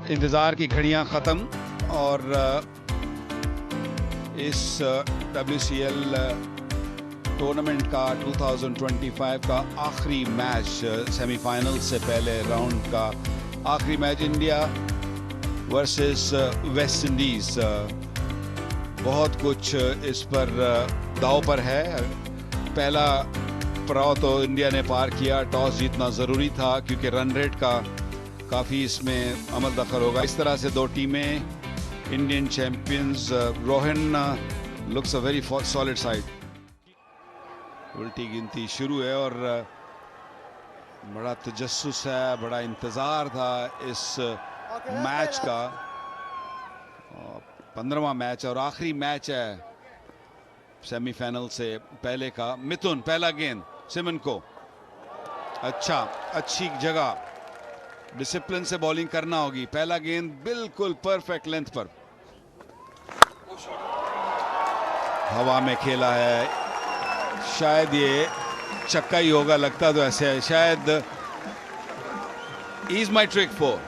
इंतज़ार की घड़ियां ख़त्म और इस WCL टूर्नामेंट का 2025 का आखिरी मैच, सेमीफाइनल से पहले राउंड का आखिरी match India versus West Indies. बहुत कुछ इस पर दांव पर है। पहला पड़ाव तो इंडिया ने पार किया, टॉस जीतना ज़रूरी था क्योंकि रन रेट का काफ़ी इसमें अमल दखल होगा। इस तरह से दो टीमें Indian champions. Rohan looks a very solid side. उल्टी गिनती शुरू है और बड़ा तजस्सुस है, बड़ा इंतज़ार था इस मैच का। 15वां मैच और आखिरी मैच है सेमीफाइनल से पहले का। मिथुन पहला गेंद सिमन को, अच्छी जगह, डिसिप्लिन से बॉलिंग करना होगी। पहला गेंद बिल्कुल परफेक्ट लेंथ पर हवा में खेला है। शायद ये छक्का ही होगा, लगता तो ऐसे है। शायद इज माई ट्रिक 4।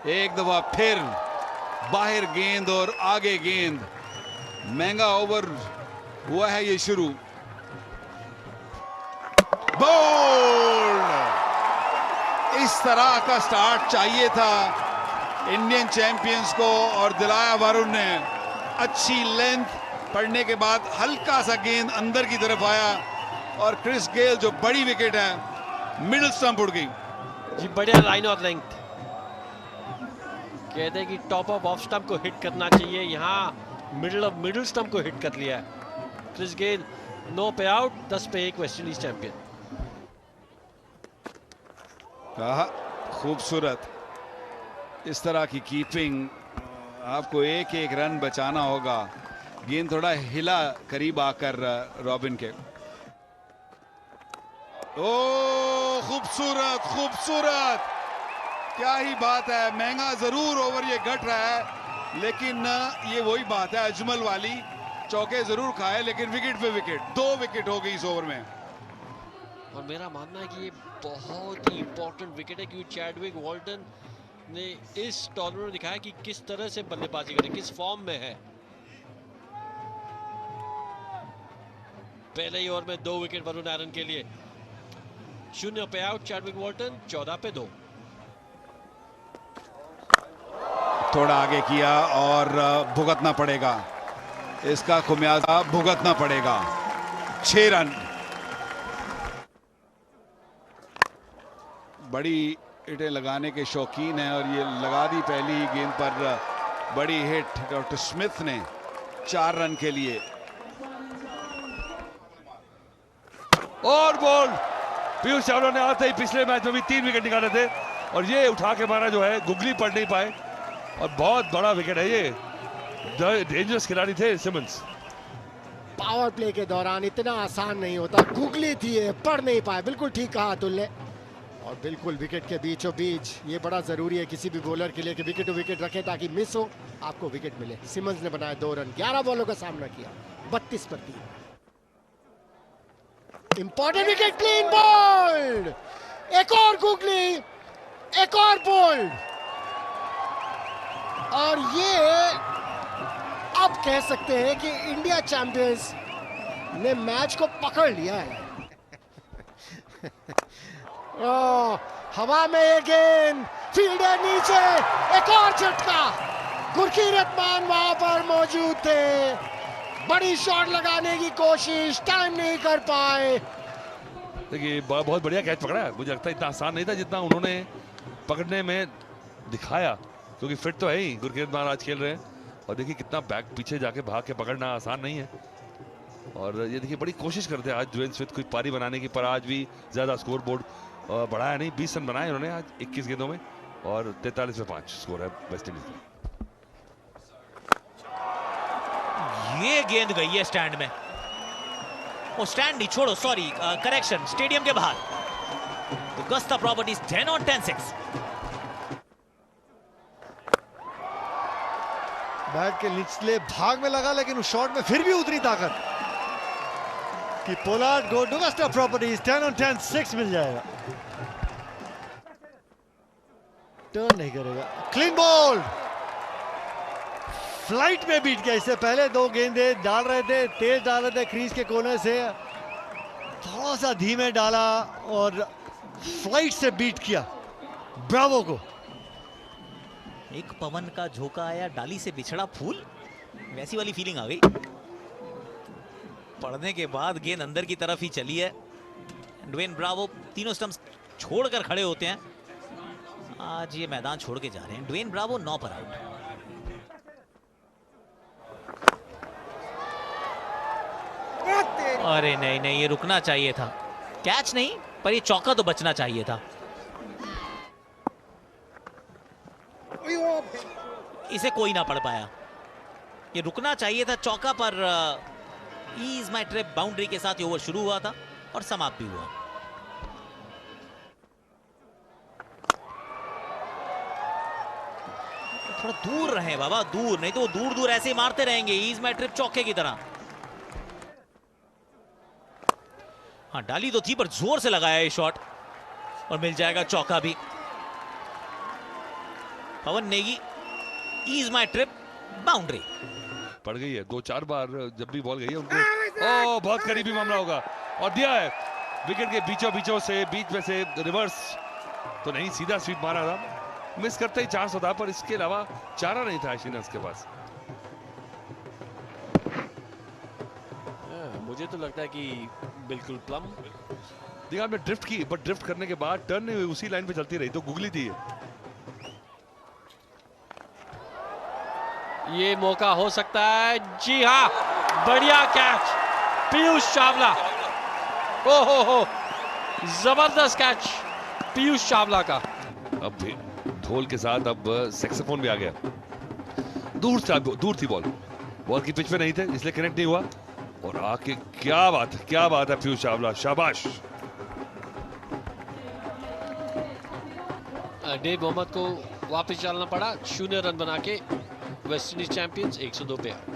एक दफा फिर बाहर गेंद और आगे गेंद। महंगा ओवर हुआ है ये शुरू। बोल्ड! इस तरह का स्टार्ट चाहिए था इंडियन चैंपियंस को और दिलाया वरुण ने। अच्छी लेंथ पड़ने के बाद हल्का सा गेंद अंदर की तरफ आया और क्रिस गेल जो बड़ी विकेट है, मिडिल स्टंप उड़ गई जी। बढ़िया लाइन और लेंथ, कहते हैं कि टॉप ऑफ स्टंप को हिट करना चाहिए। यहाँ मिडिल स्टंप को हिट कर लिया है क्रिस गेल। 9 पे आउट, 10 पे 1 वेस्ट इंडीज चैंपियन। खूबसूरत इस तरह की कीपिंग। आपको एक एक रन बचाना होगा। गेंद थोड़ा हिला करीब आकर रॉबिन के। ओ खूबसूरत खूबसूरत, क्या ही बात है। महंगा जरूर ओवर ये घट रहा है, लेकिन ये वही बात है अजमल वाली। चौके जरूर खाए लेकिन विकेट पे विकेट, 2 विकेट हो गई इस ओवर में। और मेरा मानना है कि ये बहुत ही इंपॉर्टेंट विकेट है क्योंकि चैडविक वॉल्टन ने इस टूर्नामेंट में दिखाया कि किस तरह से बल्लेबाजी करे, किस फॉर्म में है। पहले ही ओवर में 2 विकेट वरुण आर्यन के लिए। 0 पे आउट चैडविक वॉल्टन, 14 पे 2। थोड़ा आगे किया और भुगतना पड़ेगा, इसका खुमियाजा भुगतना पड़ेगा। 6 रन। बड़ी हिटें लगाने के शौकीन हैं और ये लगा दी पहली ही गेंद पर बड़ी हिट डॉक्टर स्मिथ ने 4 रन के लिए। और बॉल पीयूष चावला ने आते ही पिछले मैच में भी 3 विकेट निकाले थे और ये उठा के मारा जो है, गुगली पड़ नहीं पाए और बहुत बड़ा विकेट है ये। डेंजरस खिलाड़ी थे सिमंस। पावर प्ले के दौरान इतना आसान नहीं होता, गुगली थी, पढ़ नहीं पाए। बिल्कुल ठीक कहा अतुल ने। और बिल्कुल विकेट के बीचों बीच ये बड़ा जरूरी है किसी भी बॉलर के लिए कि विकेट टू विकेट रखे ताकि मिस हो आपको विकेट मिले। सिमंस ने बनाए 2 रन, 11 बॉलों का सामना किया, 32 पर 3। इंपॉर्टेंट विकेट, क्लीन बोल्ड, एक और गुगली, एक और बोल्ड। और ये अब कह सकते हैं कि इंडिया चैंपियंस ने मैच को पकड़ लिया है। हवा में ये गेंद, फील्डर नीचे, एक और झटका। गुरकीरत मान वहां पर मौजूद थे, बड़ी शॉट लगाने की कोशिश, टाइम नहीं कर पाए। देखिए बहुत बढ़िया कैच पकड़ा है। मुझे लगता है इतना आसान नहीं था जितना उन्होंने पकड़ने में दिखाया, क्योंकि फिट तो है ही। गुरकीरत मान आज खेल रहे हैं और देखिए कितना बैक पीछे जाके भाग के पकड़ना आसान नहीं है। और ये देखिए बड़ी कोशिश करते हैं आज जुवेन स्मिथ कोई पारी बनाने की, पर आज भी ज्यादा स्कोर बोर्ड बढ़ाया नहीं। 20 रन बनाए उन्होंने आज 21 गेंदों में और 43 पे 5 स्कोर है वेस्ट इंडीज में। ये गेंद गई है स्टैंड में। ओ स्टैंड नहीं, छोड़ो, सॉरी, करेक्शन, स्टेडियम के बाहर। Augusta properties 10 on 10-6। बैट के निचले भाग में लगा लेकिन उस शॉट में फिर भी उतनी ताकत कि पोलार्ड को ऑगस्टा प्रॉपर्टीज 10 on 10-6 मिल जाएगा। टर्न नहीं करेगा। क्लीन बॉल, फ्लाइट में बीट गया। इससे पहले 2 गेंदे डाल रहे थे, तेज डाल रहे थे क्रीज के कोने से, थोड़ा सा धीमे डाला और फ्लाइट से बीट किया ब्रावो को। एक पवन का झोंका आया, डाली से बिछड़ा फूल, वैसी वाली फीलिंग आ गई। पढ़ने के बाद गेंद अंदर की तरफ ही चली है। ड्वेन ब्रावो तीनों स्टंप्स छोड़कर खड़े होते हैं। आज ये मैदान छोड़ के जा रहे हैं। ड्वेन ब्रावो 9 पर आउट। अरे नहीं नहीं, ये रुकना चाहिए था। कैच नहीं, पर ये चौका तो बचना चाहिए था। इसे कोई ना पढ़ पाया। ये रुकना चाहिए था चौका पर। ईज माय ट्रिप बाउंड्री के साथ ये ओवर शुरू हुआ था और समाप्त भी हुआ। थोड़ा दूर रहे बाबा, दूर, नहीं तो वो दूर दूर ऐसे ही मारते रहेंगे। ईज माय ट्रिप चौके की तरह। हाँ, डाली तो थी पर जोर से लगाया ये शॉट और मिल जाएगा चौका भी। Pawan Negi, is my trip boundary. पड़ गई है 2-4 बार जब भी बॉल गई है उनको। बहुत करीबी मामला होगा और दिया है विकेट के बीचों से, बीच में से रिवर्स तो नहीं, सीधा स्वीप मारा था। मिस करते ही चांस होता, पर इसके अलावा चारा नहीं था एशियंस के पास। मुझे तो लगता है कि बिल्कुल प्लम। देखा आपने ड्रिफ्ट की, बट ड्रिफ्ट करने के बाद टर्न नहीं हुई, उसी लाइन पे चलती रही, तो गुगली थी। ये मौका हो सकता है। जी हाँ, बढ़िया कैच पीयूष चावला। ओहो, जबरदस्त कैच पीयूष चावला का। अब भी ढोल के साथ अब सैक्सोफोन भी आ गया। दूर थी बॉल की पिच पे नहीं थे, इसलिए कनेक्ट नहीं हुआ। और आके क्या बात है पीयूष चावला, शाबाश। डेव मोहम्मद को वापस चलना पड़ा। 0 रन बना के वेस्ट इंडीज चैंपियंस 102 पे आउट।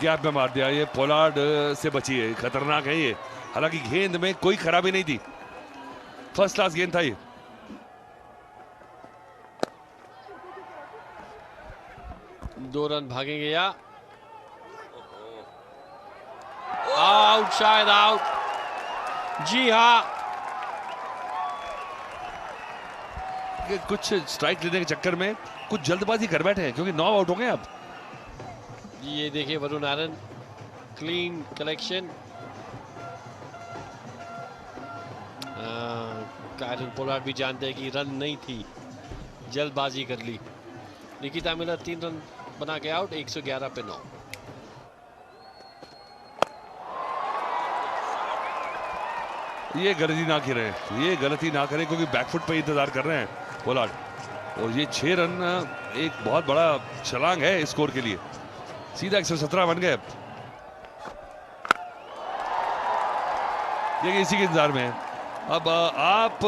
गैप में मार दिया। ये पोलार्ड से बची है, खतरनाक है ये। हालांकि गेंद में कोई खराबी नहीं थी, फर्स्ट क्लास गेंद था ये। दो रन भागेंगे या आउट, शायद आउट। जी हाँ, कुछ स्ट्राइक लेने के चक्कर में कुछ जल्दबाजी कर बैठे हैं, क्योंकि 9 आउट हो गए अब। ये देखिए Varun Anand, clean collection. Kieron Pollard भी जानते हैं कि रन नहीं थी, जल्दबाजी कर ली। निकिता मिलर 3 रन बना के आउट, 111 पे 9। ये गलती ना करें, क्योंकि बैकफुट पे इंतजार कर रहे हैं पोलार्ड। और ये 6 रन एक बहुत बड़ा छलांग है स्कोर के लिए। सीधा 117 बन गए। देखिए इसी के इंतजार में है। अब आप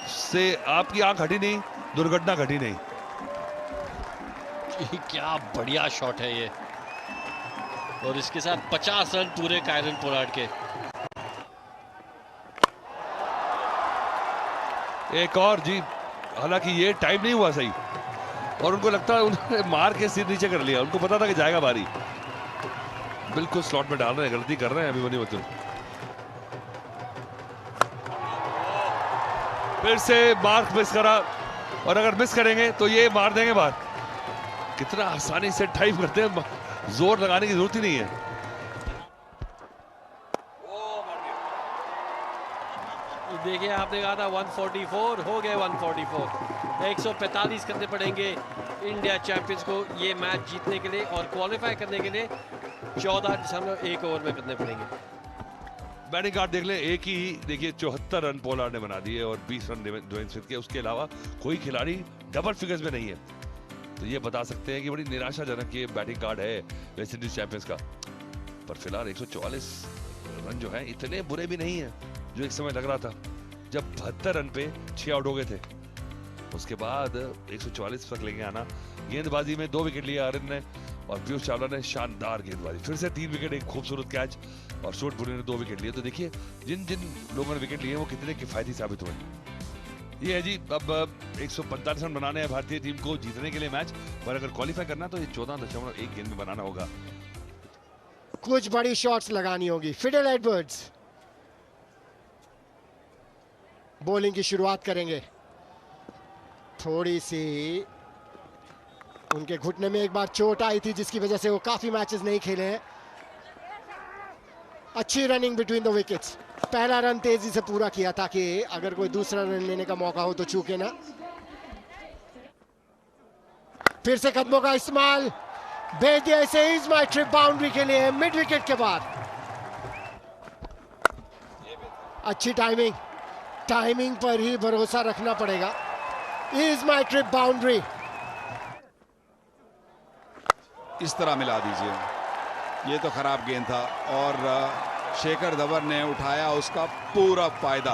से आपकी आंख हटी नहीं, दुर्घटना घटी नहीं। क्या बढ़िया शॉट है ये, और इसके साथ 50 रन पूरे कायरन पोलार्ड के। एक और जी, हालांकि ये टाइम नहीं हुआ सही, और उनको लगता है उन्होंने मार के सिर नीचे कर लिया। उनको पता था कि जाएगा बारी, बिल्कुल स्लॉट में डाल रहे हैं, गलती कर रहे हैं अभिमन्यु बच्चन। फिर से मार्क मिस करा, और अगर मिस करेंगे तो ये मार देंगे बाहर। कितना आसानी से टाइम करते हैं, जोर लगाने की जरूरत ही नहीं है। देखिए आपने कहा था 144, हो गए 144। 145 करने पड़ेंगे इंडिया चैंपियंस को ये मैच जीतने के लिए, और क्वालिफाई करने के लिए 14.1 ओवर में करने पड़ेंगे। बैटिंग कार्ड देख ले, एक ही देखिए 74 रन पोलार्ड ने बना दिए और 20 रन ड्वेन स्मिथ के। उसके अलावा कोई खिलाड़ी डबल फिगर्स में नहीं है, तो ये बता सकते हैं कि बड़ी निराशाजनक ये बैटिंग कार्ड है वेस्ट इंडीज चैंपियंस का। पर फिलहाल 144 रन जो है इतने बुरे भी नहीं है जो एक समय लग रहा था, जब 72 रन पे 6 आउट हो गए थे। उसके बाद 144 तक लेके आना। गेंदबाजी में 2 विकेट लिए आर्यन ने, और पीयूष चावला ने शानदार गेंदबाजी, फिर से 3 विकेट, एक खूबसूरत कैच, और शॉर्ट बुने ने 2 विकेट लिए। तो देखिए जिन जिन लोगों ने विकेट लिए वो कितने किफायती साबित हुए। ये है जी, अब 145 रन बनाने हैं भारतीय टीम को जीतने के लिए मैच, पर अगर क्वालिफाई करना तो ये 14.1 गेंद में बनाना होगा। कुछ बड़ी शॉट्स लगानी होगी। फिडेल एडवर्ड्स बॉलिंग की शुरुआत करेंगे। थोड़ी सी उनके घुटने में एक बार चोट आई थी जिसकी वजह से वो काफी मैचेस नहीं खेले हैं। अच्छी रनिंग बिटवीन द विकेट्स। पहला रन तेजी से पूरा किया ताकि अगर कोई दूसरा रन लेने का मौका हो तो चूके ना। फिर से कदमों का इस्तेमाल, भेज दिया इसे इज माय ट्रिप बाउंड्री के लिए मिड विकेट के बाद। अच्छी टाइमिंग, टाइमिंग पर ही भरोसा रखना पड़ेगा। Is my trip boundary. इस तरह मिला दीजिए, ये तो खराब गेंद था और शेखर धवन ने उठाया उसका पूरा फायदा।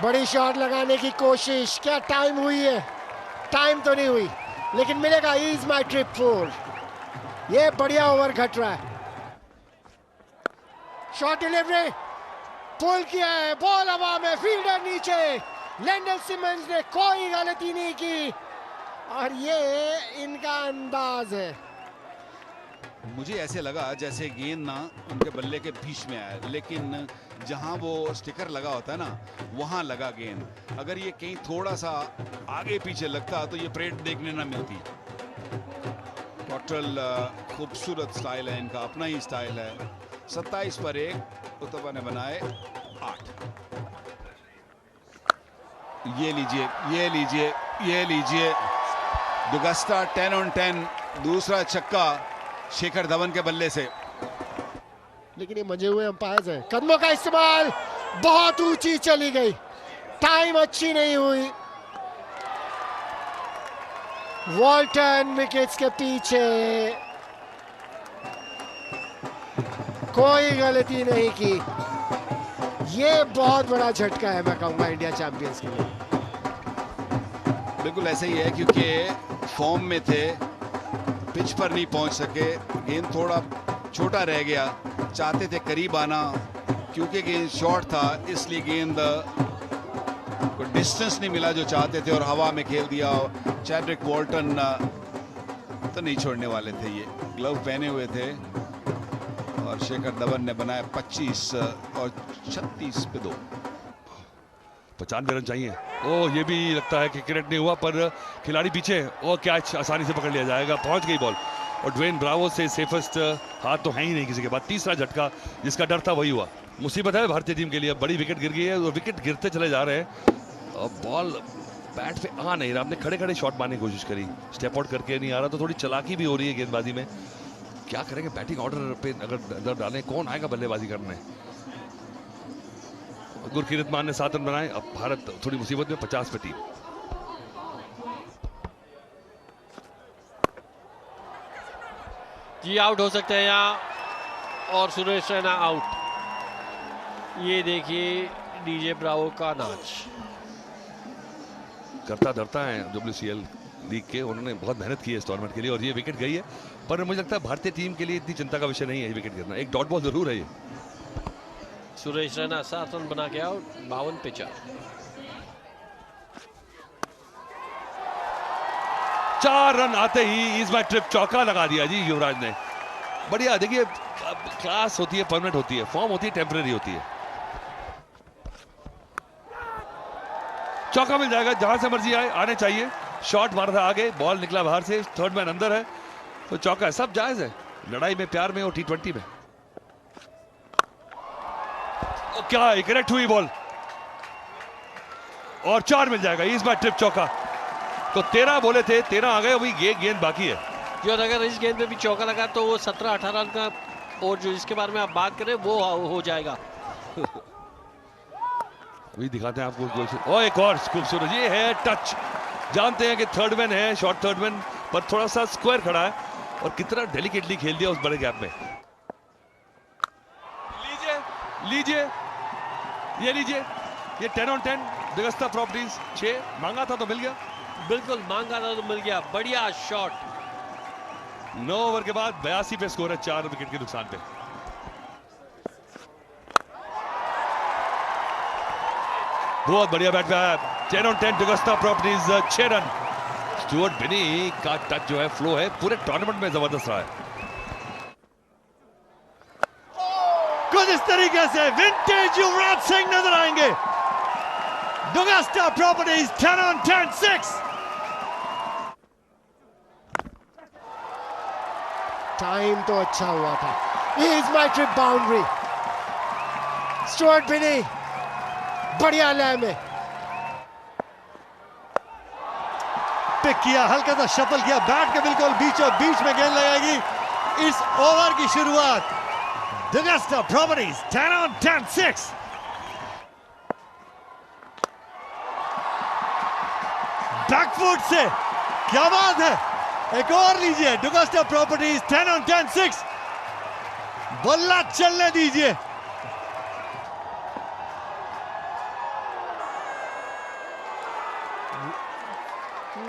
बड़ी शॉट लगाने की कोशिश, क्या टाइम हुई है? टाइम तो नहीं हुई, लेकिन मिलेगा इज माय ट्रिप 4। ये बढ़िया ओवर घट रहा है। शॉट डिलीवरी, पुल किया है, बॉल हवा में, फील्डर नीचे। लेंडल सिमंस ने कोई गलती नहीं की और ये इनका अंदाज है। मुझे ऐसे लगा जैसे गेंद ना उनके बल्ले के बीच में आया, लेकिन जहां वो स्टिकर लगा होता है ना वहां लगा गेंद। अगर ये कहीं थोड़ा सा आगे पीछे लगता तो ये परेड देखने ना मिलती। टोटल खूबसूरत स्टाइल है इनका, अपना ही स्टाइल है। 27 पर 1 उत्तवा ने बनाए 8। ये लीजिए, ये लीजिए, ये लीजिए, दुगस्ता 10 on 10, दूसरा छक्का शेखर धवन के बल्ले से। लेकिन ये मजे हुए अंपायर्स हैं। कदमों का इस्तेमाल, बहुत ऊंची चली गई, टाइम अच्छी नहीं हुई। वॉल्टन विकेट्स के पीछे, कोई गलती नहीं की। ये बहुत बड़ा झटका है मैं कहूंगा इंडिया चैंपियंस के लिए। बिल्कुल ऐसे ही है, क्योंकि फॉर्म में थे, पिच पर नहीं पहुंच सके, गेंद थोड़ा छोटा रह गया, चाहते थे करीब आना, क्योंकि गेंद शॉर्ट था इसलिए गेंद को डिस्टेंस नहीं मिला जो चाहते थे और हवा में खेल दिया। चैड्रिक वॉल्टन तो नहीं छोड़ने वाले थे, ये ग्लव पहने हुए थे और शेखर धवन ने बनाया 25 और 36 पे 2। 95 रन चाहिए। ओ ये भी लगता है कि क्रिकेट नहीं हुआ, पर खिलाड़ी पीछे और कैच आसानी से पकड़ लिया जाएगा। पहुंच गई बॉल और ड्वेन ब्रावो से सेफेस्ट हाथ तो है ही नहीं किसी के बाद। तीसरा झटका जिसका डर था वही हुआ। मुसीबत है भारतीय टीम के लिए, बड़ी विकेट गिर गई है और विकेट गिरते चले जा रहे हैं और बॉल बैट पे आ नहीं रहा। आपने खड़े खड़े शॉट मारने की कोशिश करी, स्टेप आउट करके नहीं आ रहा, तो थोड़ी चालाकी भी हो रही है गेंदबाजी में। क्या करेंगे बैटिंग ऑर्डर पे अगर नजर डालें, कौन आएगा बल्लेबाजी करने? गुरकीरत मान ने 7 रन बनाए। अब भारत थोड़ी मुसीबत में, 50 पे 3। जी आउट हो सकते हैं यहाँ और सुरेश रैना आउट। ये देखिए डीजे ब्रावो का नाच। करता धरता है WCL लीग के, उन्होंने बहुत मेहनत की है इस टूर्नामेंट के लिए और ये विकेट गई है। पर मुझे लगता है भारतीय टीम के लिए इतनी चिंता का विषय नहीं है ये विकेट गिरना। एक डॉट बॉल जरूर है ये। सुरेश रैना 7 रन बना के आउट, 52 पे 4। 4 रन आते ही इस बार ट्रिप चौका लगा दिया जी युवराज ने। बढ़िया, देखिए क्लास होती है, परमानेंट होती है, फॉर्म होती है, टेम्परेरी होती है। चौका मिल जाएगा, जहां से मर्जी आए, आने चाहिए। शॉट मारा था आगे, बॉल निकला बाहर से, थर्ड मैन अंदर है तो चौका है। सब जायज है लड़ाई में, प्यार में और T20 में। क्या करेक्ट हुई बॉल और 4 मिल जाएगा इस बार ट्रिप चौका। तो 13 बोले थे, 13 आ गए, अभी ये गेंद बाकी है। जो अगर इस गेंद पे भी चौका लगा तो वो 17-18 रन का, और जो इसके बारे में आप बात करें वो हो जाएगा। अभी दिखाते हैं आपको। और एक और खूबसूरत, ये है टच। जानते हैं कि थर्ड मैन है, शॉर्ट थर्ड मैन, पर थोड़ा सा स्क्वायर खड़ा है और कितना डेलिकेटली खेल दिया उस बड़े गैप में। लीजिए लीजिए, ये लीजिए, ये 10 on 10 दिगस्ता प्रॉपर्टीज 6 मांगा था तो मिल गया। बिल्कुल मांगा था तो मिल गया, बढ़िया शॉट। 9 ओवर के बाद 82 पे स्कोर है, 4 विकेट के नुकसान पे। बहुत बढ़िया बैट पे आया। 10 on 10 डुगस्टा प्रॉपर्टीज 6 रन। स्टुअर्ट बिनी का टच जो है, फ्लो है, पूरे टूर्नामेंट में जबरदस्त रहा है। कुछ इस तरीके से विंटेज युवराज सिंह नजर आएंगे। डुगस्टा प्रॉपर्टीज 10 on 10 6। टाइम तो अच्छा हुआ था। He is my trip boundary। Stuart बिनी बढ़िया लय में पिक किया, हल्का सा शफल किया, बैट के बिल्कुल बीचों बीच में गेंद लगाएगी इस ओवर की शुरुआत। डुगस्टा प्रॉपर्टीज 10 on 10 6। बैकफुट से क्या बात है, एक और लीजिए। डुगस्टा प्रॉपर्टीज 10 on 10 6। बल्ला चलने दीजिए।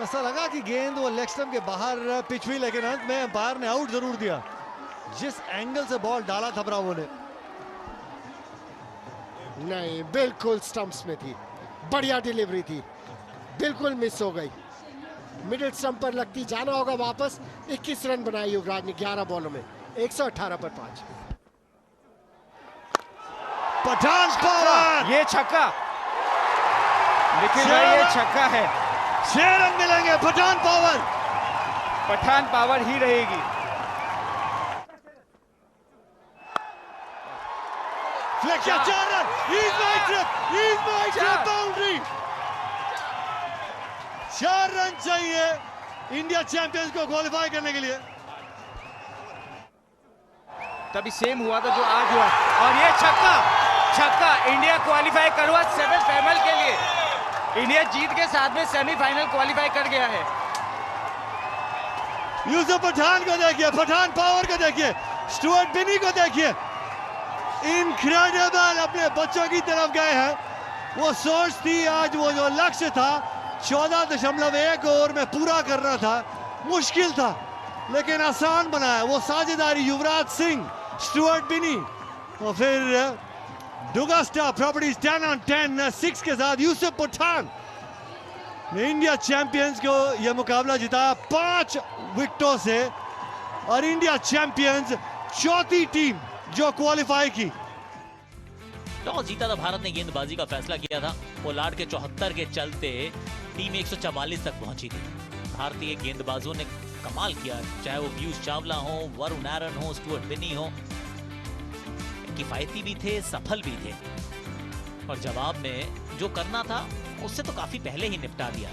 ऐसा लगा कि गेंद वो लेग स्टंप के बाहर पिच हुई, लेकिन अंत में अंपायर ने आउट जरूर दिया। जिस एंगल से बॉल डाला था ब्रावो ने, नहीं, बिल्कुल स्टंप्स में थी। बढ़िया डिलीवरी थी, बिल्कुल मिस हो गई। मिडिल स्टंप पर लगती, जाना होगा वापस। 21 रन बनाए युवराज ने 11 बॉलों में, 118 पर 5। पठान पावर, ये छक्का निखिल भाई, ये छक्का है। 6 रन मिलेंगे। पठान पावर, पठान पावर ही रहेगी। Flexion 4 run. He's my trip boundary। 4 run चाहिए इंडिया चैंपियंस को क्वालिफाई करने के लिए। तभी सेम हुआ था जो आज हुआ, और ये छक्का इंडिया क्वालिफाई करवा सेमीफाइनल के लिए। इंडिया जीत के साथ में सेमीफाइनल क्वालिफाई कर गया है। यूसुफ पठान को देखिए, पठान पावर को देखिए, स्टुअर्ट बिनी को देखिए, इनक्रेडिबल अपने बच्चों की तरफ गए हैं। वो सोच थी, आज वो जो लक्ष्य था 14.1 ओवर में पूरा करना था, मुश्किल था लेकिन आसान बनाया। वो साझेदारी युवराज सिंह, स्टुअर्ट बिनी और फिर डुगस्टा प्रॉपर्टीज 10 on 10 6 के साथ यूसुफ पठान ने इंडिया चैंपियंस को यह मुकाबला जिताया 5 विकेटों से, और इंडिया चैंपियंस चौथी टीम जो क्वालिफाई की। टॉस जीता था भारत ने, गेंदबाजी का फैसला किया था। पोलार्ड के 74 के चलते टीम 144 तक पहुंची थी। भारतीय गेंदबाजों ने कमाल किया, चाहे वो पीयूष चावला हो, वरुण आरन हो, स्टुअर्ट बिनी हो। किफायती भी थे, सफल भी थे, और जवाब में जो करना था उससे तो काफी पहले ही निपटा दिया।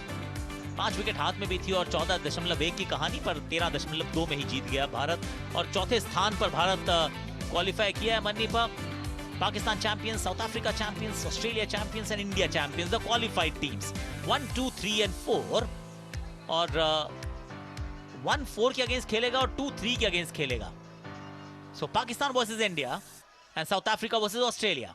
5 विकेट हाथ में भी थी और 14.1 की कहानी पर 13.2 में ही जीत गया भारत, और चौथे स्थान पर भारत क्वालिफाई किया है। मन्नी पर Pakistan champions, south Africa champions, Australia champions and India champions, the qualified teams 1, 2, 3 and 4, और 1-4 के अगेंस्ट खेलेगा और 2-3 के अगेंस्ट खेलेगा। So Pakistan versus India and South Africa versus Australia.